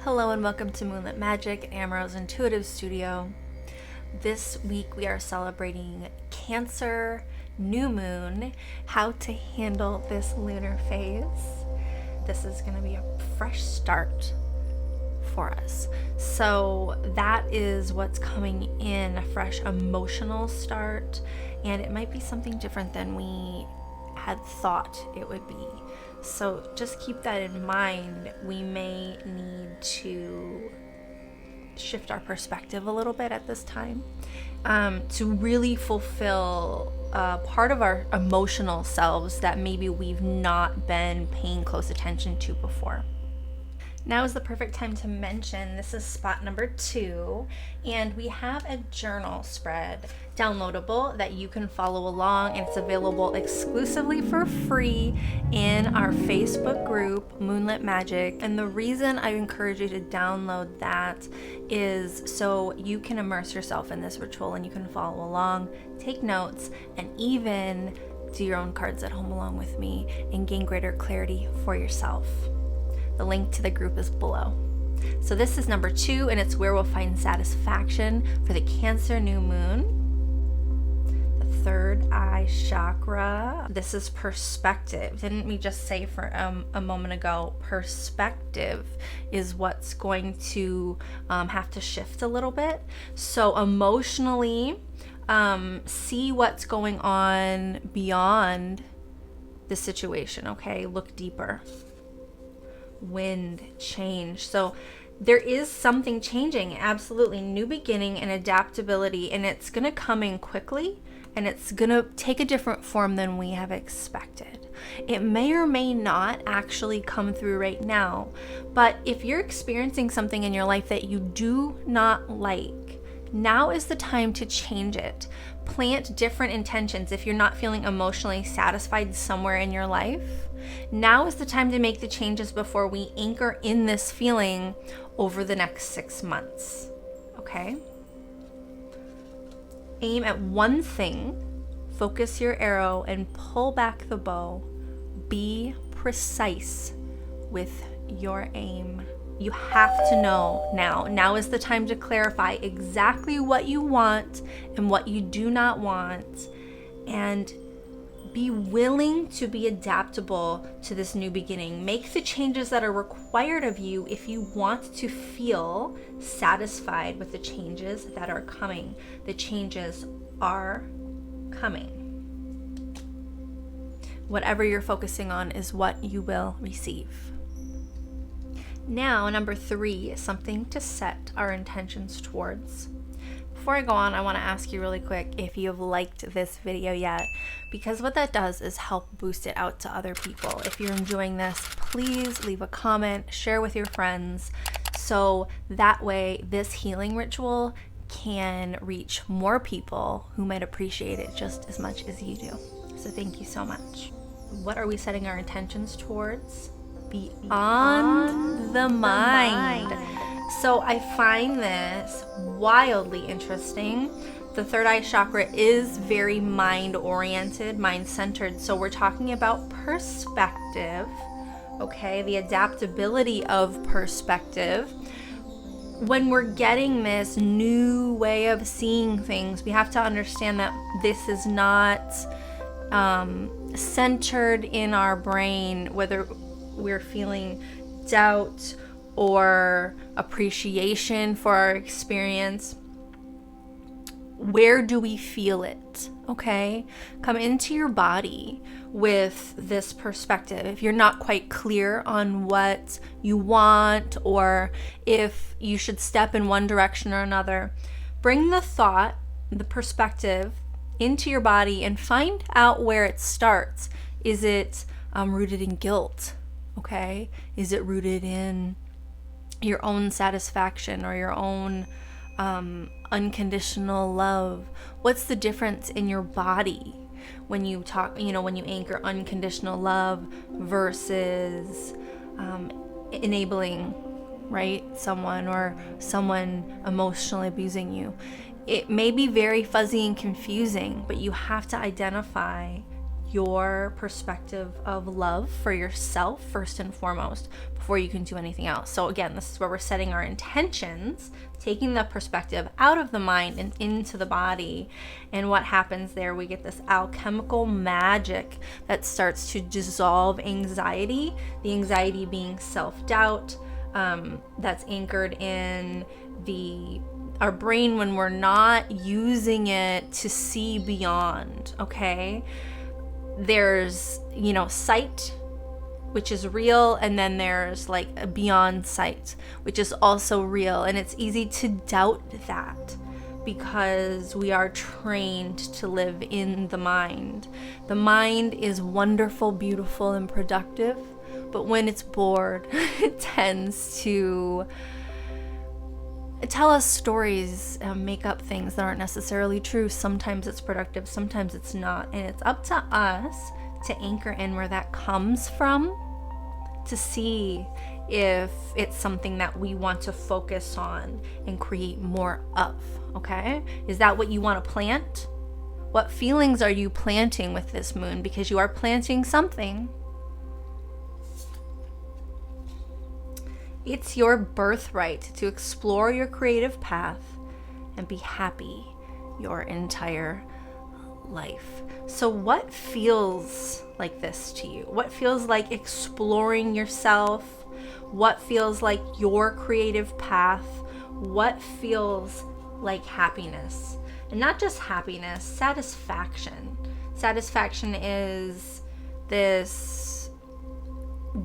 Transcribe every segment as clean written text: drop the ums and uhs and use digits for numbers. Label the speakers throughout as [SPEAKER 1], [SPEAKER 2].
[SPEAKER 1] Hello and welcome to Moonlit Magic, Amro's Intuitive Studio. This week we are celebrating Cancer, New Moon, how to handle this lunar phase. This is going to be a fresh start for us. So that is what's coming in, a fresh emotional start, and it might be something different than we had thought it would be. So just keep that in mind. We may need to shift our perspective a little bit at this time to really fulfill part of our emotional selves that maybe we've not been paying close attention to before. Now is the perfect time to mention this is spot number 2, and we have a journal spread downloadable that you can follow along, and it's available exclusively for free in our Facebook group, Moonlit Magic. And the reason I encourage you to download that is so you can immerse yourself in this ritual and you can follow along, take notes, and even do your own cards at home along with me and gain greater clarity for yourself. The link to the group is below. So this is number 2, and it's where we'll find satisfaction for the Cancer new moon. The third eye chakra. This is perspective. Didn't we just say for a moment ago, perspective is what's going to have to shift a little bit. So emotionally, see what's going on beyond the situation, okay? Look deeper. Wind, change. So there is something changing, absolutely. New beginning and adaptability, and it's going to come in quickly, and it's going to take a different form than we have expected. It may or may not actually come through right now, but if you're experiencing something in your life that you do not like, now is the time to change it. Plant different intentions. If you're not feeling emotionally satisfied somewhere in your life, now is the time to make the changes before we anchor in this feeling over the next 6 months. Okay? Aim at one thing, focus your arrow, and pull back the bow. Be precise with your aim. You have to know now. Now is the time to clarify exactly what you want and what you do not want, and be willing to be adaptable to this new beginning. Make the changes that are required of you if you want to feel satisfied with the changes that are coming. The changes are coming. Whatever you're focusing on is what you will receive. Now, number 3, something to set our intentions towards. Before I go on, I want to ask you really quick if you've liked this video yet, because what that does is help boost it out to other people. If you're enjoying this, please leave a comment, share with your friends, so that way this healing ritual can reach more people who might appreciate it just as much as you do. So thank you so much. What are we setting our intentions towards? Beyond the mind. So I find this wildly interesting. The third eye chakra is very mind-oriented, mind-centered. So we're talking about perspective, okay? The adaptability of perspective. When we're getting this new way of seeing things, we have to understand that this is not centered in our brain, whether we're feeling doubt or appreciation for our experience. Where do we feel it? Okay? Come into your body with this perspective. If you're not quite clear on what you want or if you should step in one direction or another, bring the thought, the perspective into your body and find out where it starts. Is it rooted in guilt? Okay? Is it rooted in your own satisfaction or your own unconditional love? What's the difference in your body when you talk, when you anchor unconditional love versus enabling, right? Someone emotionally abusing you. It may be very fuzzy and confusing, but you have to identify your perspective of love for yourself first and foremost before you can do anything else. So again, this is where we're setting our intentions, taking the perspective out of the mind and into the body. And what happens there, we get this alchemical magic that starts to dissolve anxiety, the anxiety being self-doubt, that's anchored in our brain when we're not using it to see beyond, okay? There's, sight, which is real, and then there's like a beyond sight, which is also real. And it's easy to doubt that because we are trained to live in the mind. The mind is wonderful, beautiful, and productive, but when it's bored, it tends to tell us stories, make up things that aren't necessarily true. Sometimes it's productive, sometimes it's not. And it's up to us to anchor in where that comes from, to see if it's something that we want to focus on and create more of, okay? Is that what you want to plant? What feelings are you planting with this moon? Because you are planting something. It's your birthright to explore your creative path and be happy your entire life. So what feels like this to you? What feels like exploring yourself? What feels like your creative path? What feels like happiness? And not just happiness, satisfaction. Satisfaction is this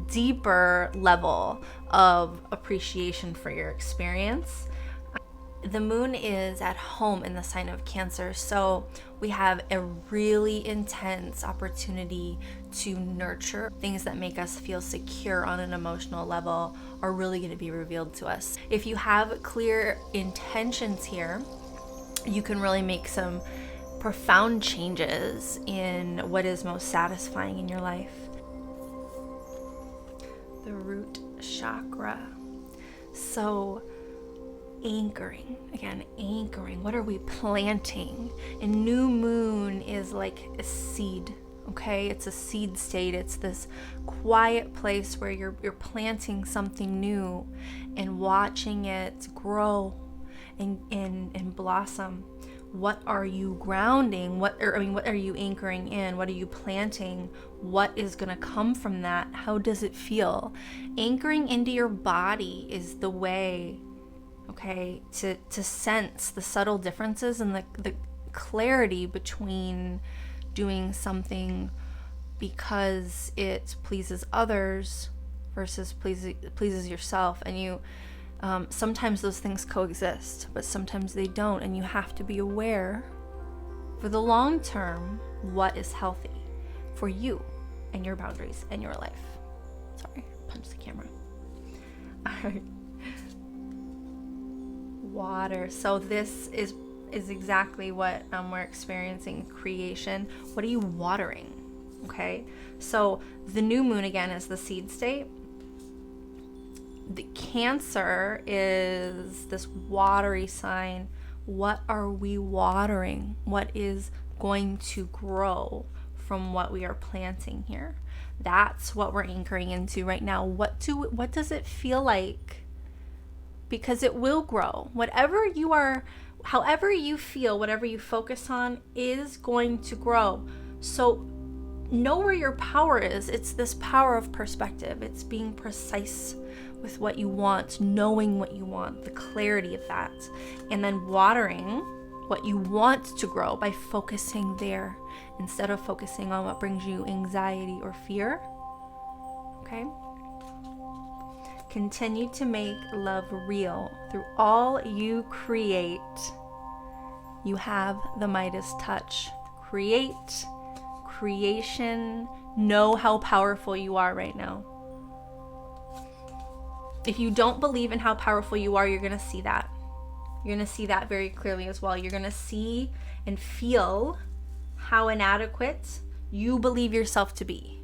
[SPEAKER 1] deeper level of appreciation for your experience. The moon is at home in the sign of Cancer, so we have a really intense opportunity to nurture. Things that make us feel secure on an emotional level are really going to be revealed to us. If you have clear intentions here, you can really make some profound changes in what is most satisfying in your life. The root chakra. So anchoring, what are we planting? And new moon is like a seed, okay? It's a seed state. It's this quiet place where you're planting something new and watching it grow and blossom. What are you grounding? What are you anchoring in? What are you planting? What is going to come from that? How does it feel? Anchoring into your body is the way, okay, to sense the subtle differences and the clarity between doing something because it pleases others versus pleases yourself. And you sometimes those things coexist, but sometimes they don't, and you have to be aware for the long term what is healthy for you and your boundaries and your life. Sorry, punch the camera. All right. Water. So this is exactly what we're experiencing, creation. What are you watering? Okay, so the new moon again is the seed state. The Cancer is this watery sign. What are we watering? What is going to grow from what we are planting here? That's what we're anchoring into right now. What does it feel like? Because it will grow. Whatever you are, however you feel, whatever you focus on is going to grow. So know where your power is. It's this power of perspective. It's being precise with what you want, knowing what you want, the clarity of that, and then watering what you want to grow by focusing there instead of focusing on what brings you anxiety or fear. Okay? Continue to make love real through all you create. You have the Midas touch. Creation. Know how powerful you are right now. If you don't believe in how powerful you are, you're going to see that. You're going to see that very clearly as well. You're going to see and feel how inadequate you believe yourself to be.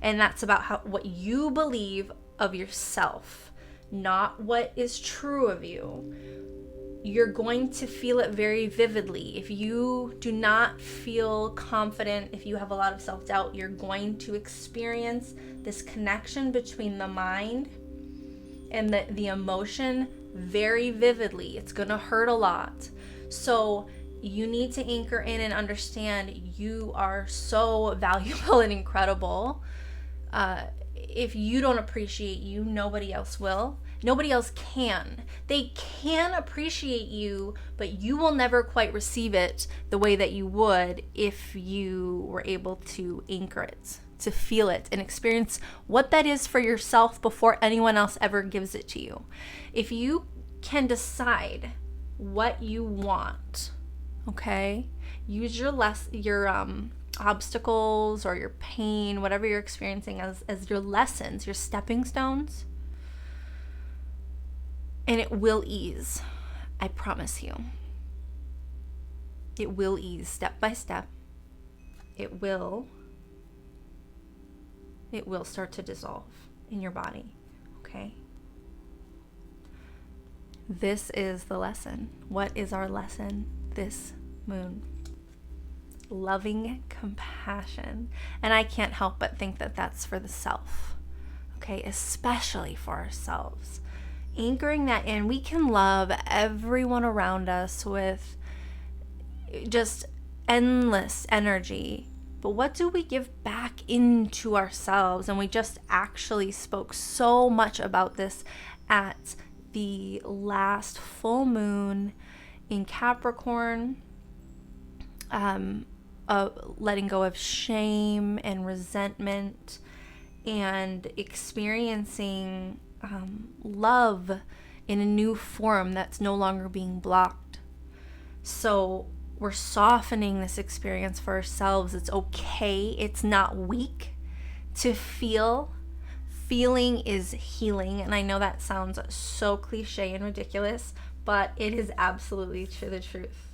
[SPEAKER 1] And that's about what you believe of yourself, not what is true of you. you're going to feel it very vividly. If you do not feel confident, if you have a lot of self-doubt, you're going to experience this connection between the mind and the emotion very vividly. It's going to hurt a lot. So you need to anchor in and understand you are so valuable and incredible. If you don't appreciate you, nobody else will. Nobody else can. They can appreciate you, but you will never quite receive it the way that you would if you were able to anchor it, to feel it and experience what that is for yourself before anyone else ever gives it to you. If you can decide what you want, okay, use your obstacles or your pain, whatever you're experiencing, as your lessons, your stepping stones, and it will ease. I promise you. It will ease step by step. It will start to dissolve in your body, okay? This is the lesson. What is our lesson this moon? Loving compassion. And I can't help but think that that's for the self, okay? Especially for ourselves. Anchoring that in, we can love everyone around us with just endless energy. But what do we give back into ourselves? And we just actually spoke so much about this at the last full moon in Capricorn, letting go of shame and resentment and experiencing love in a new form that's no longer being blocked. So we're softening this experience for ourselves. It's okay. It's not weak to feel. Feeling is healing. And I know that sounds so cliche and ridiculous, but it is absolutely the truth.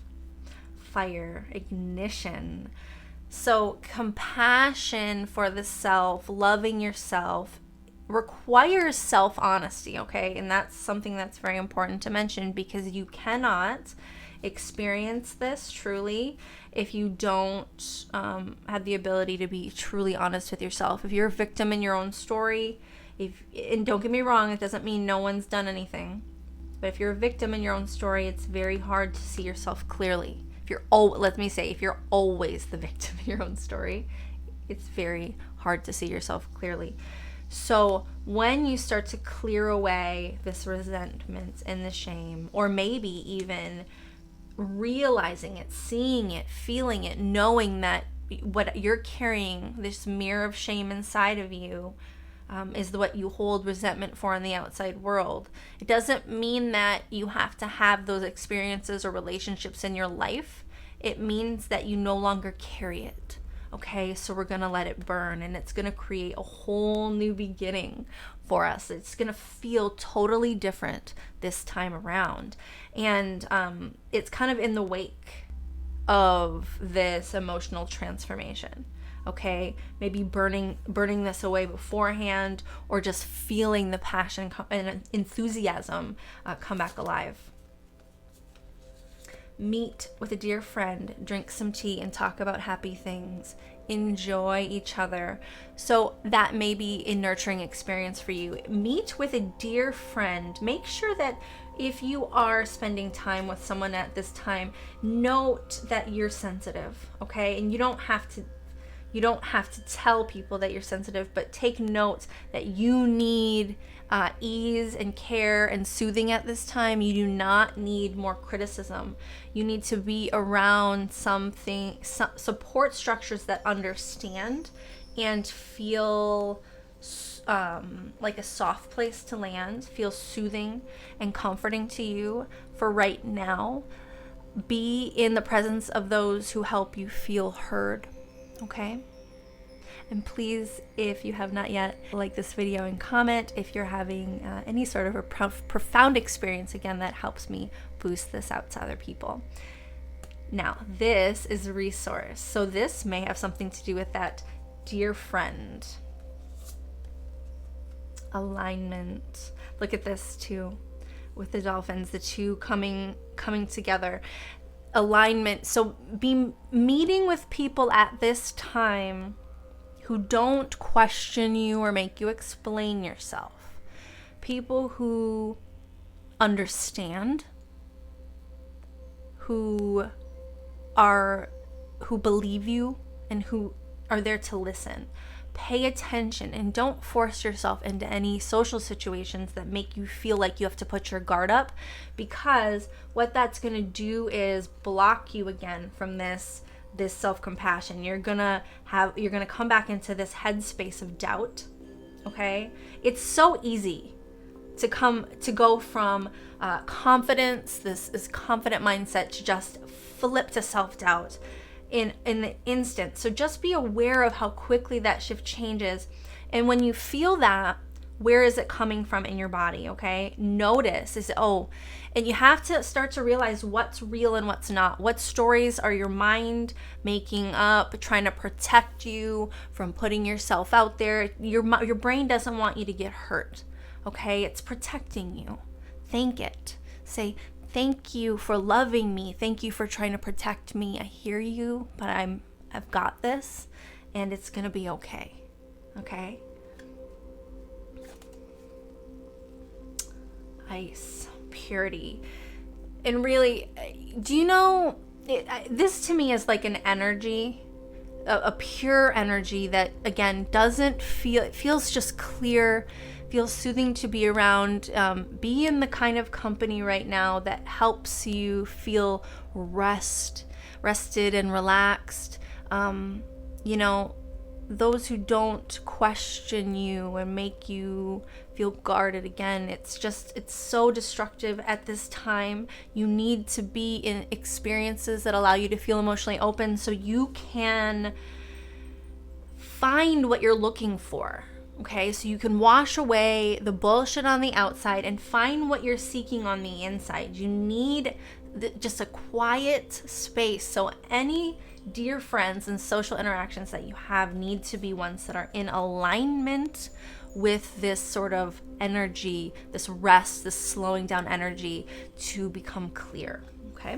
[SPEAKER 1] Fire, ignition. So compassion for the self, loving yourself, requires self-honesty, okay? And that's something that's very important to mention, because you cannot experience this truly if you don't have the ability to be truly honest with yourself. If you're a victim in your own story, and don't get me wrong, it doesn't mean no one's done anything, but if you're a victim in your own story, it's very hard to see yourself clearly. If you're always the victim in your own story, it's very hard to see yourself clearly. So when you start to clear away this resentment and the shame, or maybe even realizing it, seeing it, feeling it, knowing that what you're carrying, this mirror of shame inside of you, is what you hold resentment for in the outside world. It doesn't mean that you have to have those experiences or relationships in your life. It means that you no longer carry it. Okay, so we're going to let it burn, and it's going to create a whole new beginning for us. It's going to feel totally different this time around. And it's kind of in the wake of this emotional transformation. Okay, maybe burning this away beforehand, or just feeling the passion and enthusiasm come back alive. Meet with a dear friend, drink some tea, and talk about happy things. Enjoy each other. So that may be a nurturing experience for you. Meet with a dear friend. Make sure that if you are spending time with someone at this time, note that you're sensitive, okay? And you don't have to tell people that you're sensitive, but take note that you need ease and care and soothing at this time. You do not need more criticism. You need to be around support structures that understand and feel like a soft place to land, feel soothing and comforting to you for right now. Be in the presence of those who help you feel heard. Okay? And please, if you have not yet, like this video and comment if you're having any sort of a profound experience. Again, that helps me boost this out to other people. Now, this is a resource. So this may have something to do with that dear friend. Alignment. Look at this too. with the dolphins, the two coming together. Alignment. So be meeting with people at this time who don't question you or make you explain yourself. People who understand, who believe you, and who are there to listen. Pay attention and don't force yourself into any social situations that make you feel like you have to put your guard up, because what that's going to do is block you again from this self-compassion. You're going to come back into this headspace of doubt. Okay? It's so easy to go from confidence, this confident mindset, to just flip to self-doubt in the instant. So just be aware of how quickly that shift changes. And when you feel that, where is it coming from in your body? Okay, notice and you have to start to realize what's real and what's not. What stories are your mind making up, trying to protect you from putting yourself out there? Your brain doesn't want you to get hurt. Okay, it's protecting you. Thank it. Say, thank you for loving me. Thank you for trying to protect me. I hear you, but I've got this, and it's gonna be okay. Okay? Ice, purity. And really, do you know, this to me is like an energy, a pure energy that, again, doesn't feel, it feels just clear, feels soothing to be around. Be in the kind of company right now that helps you feel rested and relaxed. Those who don't question you and make you feel guarded. Again, it's so destructive at this time. You need to be in experiences that allow you to feel emotionally open so you can find what you're looking for. Okay, so you can wash away the bullshit on the outside and find what you're seeking on the inside. You need just a quiet space. So any dear friends and social interactions that you have need to be ones that are in alignment with this sort of energy, this rest, this slowing down energy to become clear. Okay?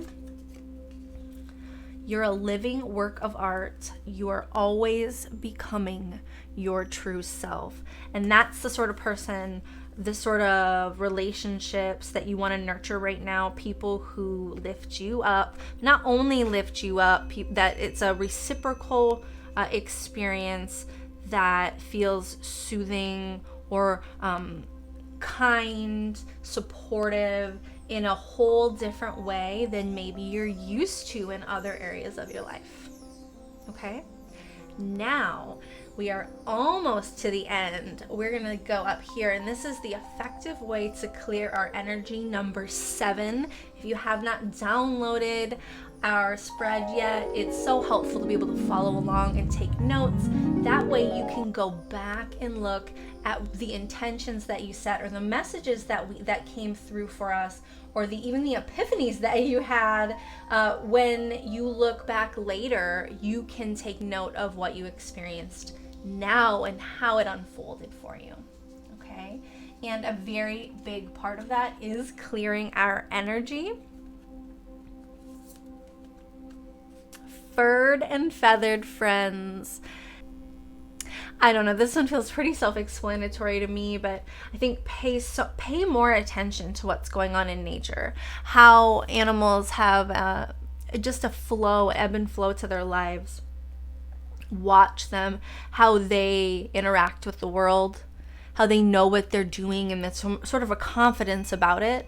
[SPEAKER 1] You're a living work of art. You are always becoming your true self. And that's the sort of person, the sort of relationships that you want to nurture right now. People who lift you up, not only lift you up, that it's a reciprocal experience that feels soothing or kind, supportive, in a whole different way than maybe you're used to in other areas of your life. Okay? Now, we are almost to the end. We're going to go up here, and this is the effective way to clear our energy, number 7. If you have not downloaded our spread yet, it's so helpful to be able to follow along and take notes. That way you can go back and look at the intentions that you set, or the messages that came through for us, or even the epiphanies that you had. When you look back later, you can take note of what you experienced now and how it unfolded for you. Okay? And a very big part of that is clearing our energy. Furred and feathered friends. I don't know, this one feels pretty self-explanatory to me, but I think pay more attention to what's going on in nature. How animals have just a flow, ebb and flow to their lives. Watch them, how they interact with the world, how they know what they're doing, and there's sort of a confidence about it.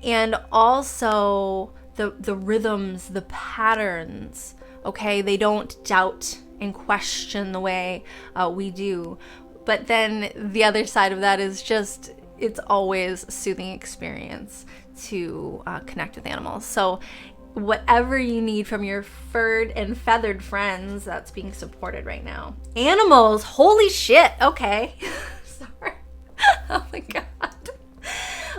[SPEAKER 1] And also the rhythms, the patterns. Okay, they don't doubt and question the way we do. But then the other side of that is just, it's always a soothing experience to connect with animals. So whatever you need from your furred and feathered friends, that's being supported right now. Animals, holy shit. Okay. Sorry. Oh my God.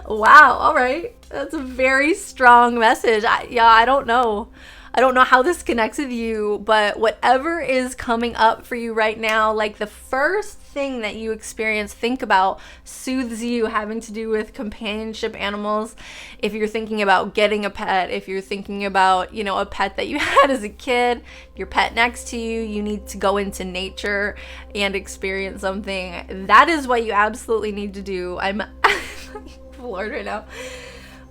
[SPEAKER 1] Wow. All right. That's a very strong message. I don't know. I don't know how this connects with you, but whatever is coming up for you right now, like the first thing that you experience, think about, soothes you, having to do with companionship animals. If you're thinking about getting a pet, if you're thinking about, you know, a pet that you had as a kid, your pet next to you, you need to go into nature and experience something. That is what you absolutely need to do. I'm floored right now.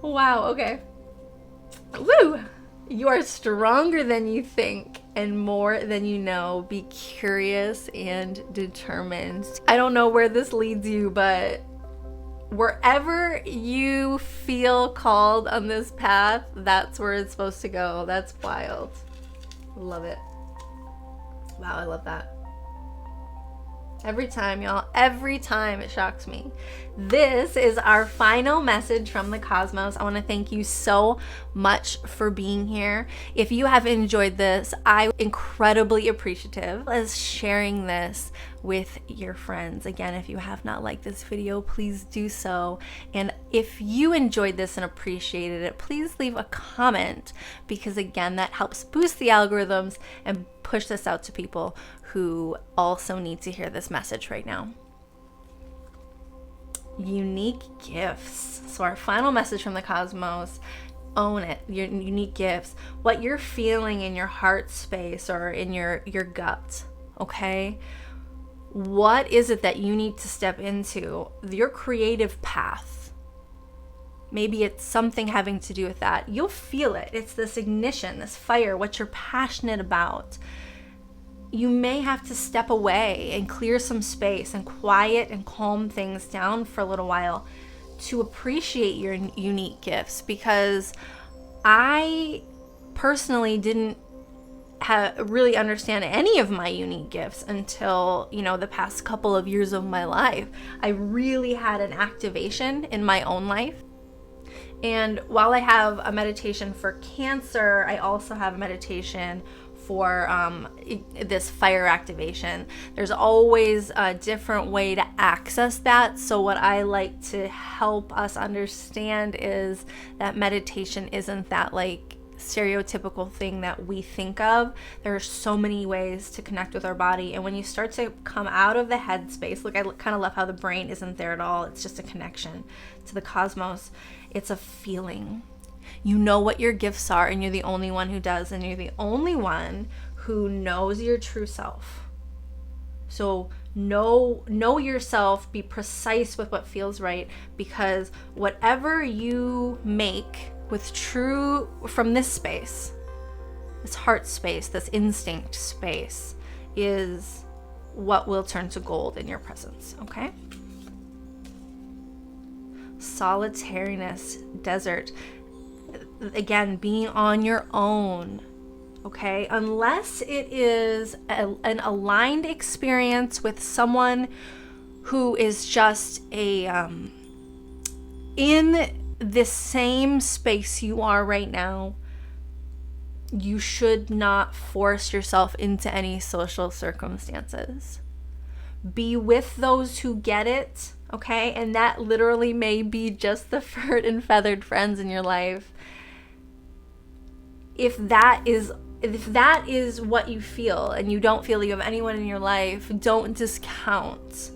[SPEAKER 1] Wow, okay. Woo! You are stronger than you think and more than you know. Be curious and determined. I don't know where this leads you, but wherever you feel called on this path, that's where it's supposed to go. That's wild. Love it. Wow, I love that. Every time, y'all. Every time it shocks me. This is our final message from the cosmos. I want to thank you so much for being here. If you have enjoyed this, I'm incredibly appreciative as sharing this with your friends. Again, if you have not liked this video, please do so. And if you enjoyed this and appreciated it, please leave a comment, because again, that helps boost the algorithms and push this out to people who also need to hear this message right now. Unique gifts. So our final message from the cosmos: own it. Your unique gifts, what you're feeling in your heart space or in your gut. Okay, what is it that you need to step into? Your creative path. Maybe it's something having to do with that. You'll feel it. It's this ignition, this fire, what you're passionate about. You may have to step away and clear some space and quiet and calm things down for a little while to appreciate your unique gifts, because I personally didn't really understand any of my unique gifts until, you know, the past couple of years of my life. I really had an activation in my own life. And while I have a meditation for Cancer, I also have a meditation for this fire activation. There's always a different way to access that. So what I like to help us understand is that meditation isn't that like stereotypical thing that we think of. There are so many ways to connect with our body. And when you start to come out of the head space, look, I kind of love how the brain isn't there at all. It's just a connection to the cosmos. It's a feeling. You know what your gifts are, and you're the only one who does, and you're the only one who knows your true self. So know yourself, be precise with what feels right, because whatever you make with true from this space, this heart space, this instinct space, is what will turn to gold in your presence, okay? Solitariness, desert. Again, being on your own, okay? Unless it is an aligned experience with someone who is just in the same space you are right now, you should not force yourself into any social circumstances. Be with those who get it, okay? And that literally may be just the furred and feathered friends in your life. If that is what you feel, and you don't feel you have anyone in your life, don't discount.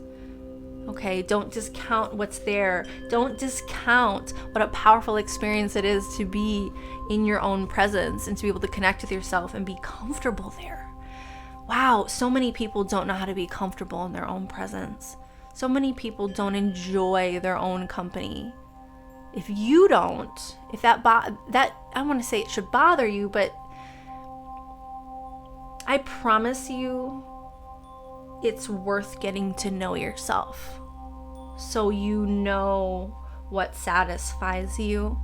[SPEAKER 1] Okay, don't discount what's there. Don't discount what a powerful experience it is to be in your own presence and to be able to connect with yourself and be comfortable there. Wow, so many people don't know how to be comfortable in their own presence. So many people don't enjoy their own company. If you don't, if that I want to say it should bother you, but I promise you it's worth getting to know yourself, so you know what satisfies you.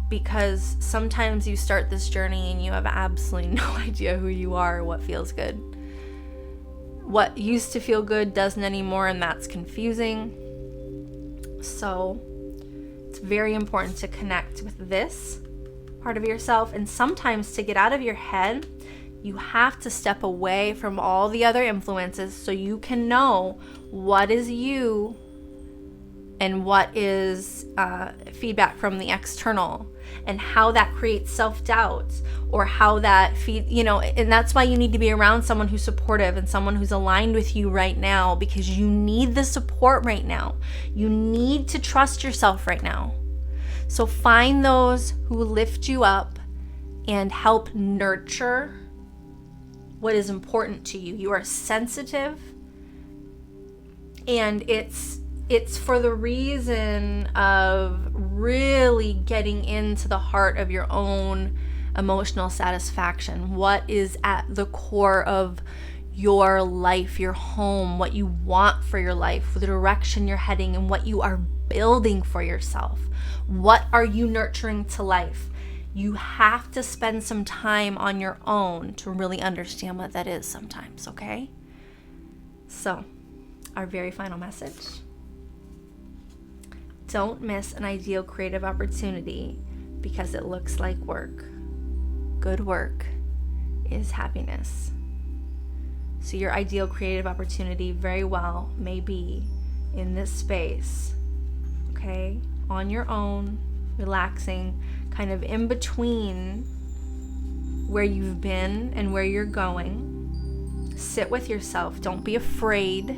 [SPEAKER 1] Because sometimes you start this journey and you have absolutely no idea who you are or what feels good. What used to feel good doesn't anymore, and that's confusing. So it's very important to connect with this part of yourself. And sometimes to get out of your head, you have to step away from all the other influences so you can know what is you and what is feedback from the external, and how that creates self-doubt, or how that and that's why you need to be around someone who's supportive and someone who's aligned with you right now, because you need the support right now. You need to trust yourself right now. So find those who lift you up and help nurture what is important to you. You are sensitive, and it's for the reason of really getting into the heart of your own emotional satisfaction. What is at the core of your life, your home, what you want for your life, the direction you're heading, and what you are building for yourself. What are you nurturing to life? You have to spend some time on your own to really understand what that is sometimes, okay? So, our very final message. Don't miss an ideal creative opportunity because it looks like work. Good work is happiness. So your ideal creative opportunity very well may be in this space, okay? On your own, relaxing, kind of in between where you've been and where you're going. Sit with yourself. Don't be afraid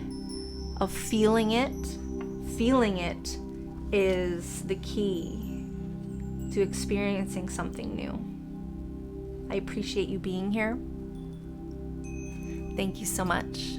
[SPEAKER 1] of feeling it. Feeling it is the key to experiencing something new. I appreciate you being here. Thank you so much.